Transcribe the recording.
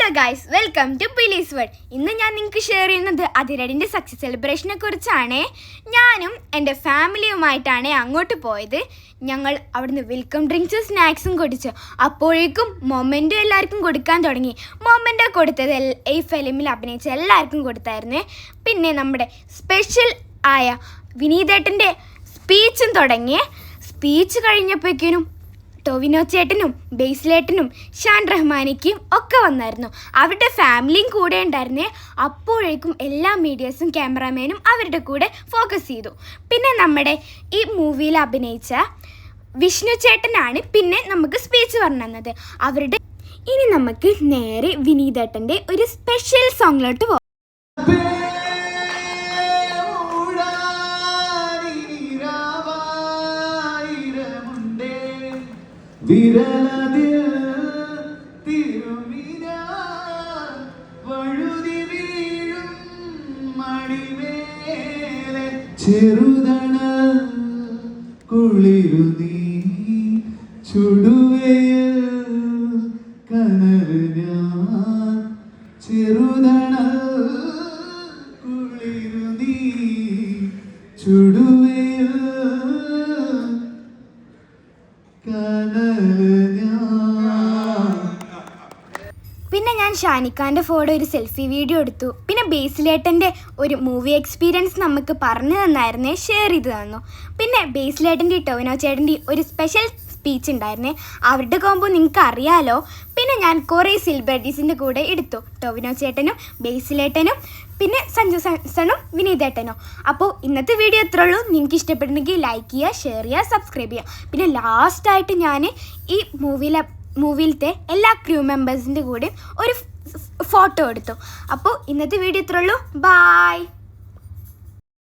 Hello guys, welcome to Bilee's world. ഇന്ന് ഞാൻ നിങ്ങൾക്ക് ഷെയർ ചെയ്യുന്നത് അതിരടിൻ്റെ സക്സസ് സെലിബ്രേഷനെ കുറിച്ചാണ്. ഞാനും എൻ്റെ ഫാമിലിയുമായിട്ടാണ് അങ്ങോട്ട് പോയത്. ഞങ്ങൾ അവിടുന്ന് വെൽക്കം ഡ്രിങ്ക്സും സ്നാക്സും കുടിച്ചു. അപ്പോഴേക്കും മൊമെൻറ്റോ എല്ലാവർക്കും കൊടുക്കാൻ തുടങ്ങി. മൊമെൻറ്റോ കൊടുത്തത് ഈ ഫിലിമിൽ അഭിനയിച്ച എല്ലാവർക്കും കൊടുത്തായിരുന്നു. പിന്നെ നമ്മുടെ സ്പെഷ്യൽ ആയ വിനീതേട്ടൻ്റെ സ്പീച്ചും തുടങ്ങി. സ്പീച്ച് കഴിഞ്ഞപ്പോഴേക്കും ടോവിനോ ചേട്ടനും ബേസിലേട്ടനും ഷാൻ റഹ്മാനിക്കും ഒക്കെ വന്നായിരുന്നു. അവരുടെ ഫാമിലിയും കൂടെ ഉണ്ടായിരുന്നേ. അപ്പോഴേക്കും എല്ലാ മീഡിയസും ക്യാമറാമാനും അവരുടെ കൂടെ ഫോക്കസ് ചെയ്തു. പിന്നെ നമ്മുടെ ഈ മൂവിയിൽ അഭിനയിച്ച വിഷ്ണു ചേട്ടനാണ് പിന്നെ നമുക്ക് സ്പീച്ച് പറഞ്ഞു തന്നത്. അവരുടെ ഇനി നമുക്ക് നേരെ വിനീതേട്ടൻ്റെ ഒരു സ്പെഷ്യൽ സോങ്ങിലോട്ട് പോകാം. വിരലതിൽ തിരുമിന വഴുതി വീഴും മണിമേലെ ചെറുതണൽ കുളിരുനീ ചുടുവയിൽ കനല് ഞാൻ ചെറുതണൽ കുളിരുനീ ചുടുവയിൽ പിന്നെ ഞാൻ ഷാനിക്കാൻ്റെ ഫോട്ടോ ഒരു സെൽഫി വീഡിയോ എടുത്തു. പിന്നെ ബേസിലേട്ടൻ്റെ ഒരു മൂവി എക്സ്പീരിയൻസ് നമുക്ക് പറഞ്ഞു തന്നായിരുന്നേ, ഷെയർ ചെയ്ത് തന്നു. പിന്നെ ബേസിലേട്ടൻ്റെ ടോവിനോ ചേട്ടൻ്റെ ഒരു സ്പെഷ്യൽ സ്പീച്ച് ഉണ്ടായിരുന്നേ. അവരുടെ കോമ്പോ നിങ്ങൾക്ക് അറിയാലോ. പിന്നെ ഞാൻ കുറേ സെലിബ്രിറ്റീസിൻ്റെ കൂടെ എടുത്തു. ടോവിനോ ചേട്ടനും ബേസിലേട്ടനും പിന്നെ സഞ്ജു സാംസണും വിനീതേട്ടനും. അപ്പോൾ ഇന്നത്തെ വീഡിയോ ഇത്രേ ഉള്ളൂ. നിങ്ങൾക്ക് ഇഷ്ടപ്പെടുന്നെങ്കിൽ ലൈക്ക് ചെയ്യുക, ഷെയർ ചെയ്യുക, സബ്സ്ക്രൈബ് ചെയ്യുക. പിന്നെ ലാസ്റ്റായിട്ട് ഞാൻ ഈ മൂവിയിലത്തെ എല്ലാ ക്രൂ മെമ്പേഴ്സിൻ്റെ കൂടെ ഒരു ഫോട്ടോ എടുത്തു. അപ്പോൾ ഇന്നത്തെ വീഡിയോ ഇത്രേ ഉള്ളൂ. ബായ്.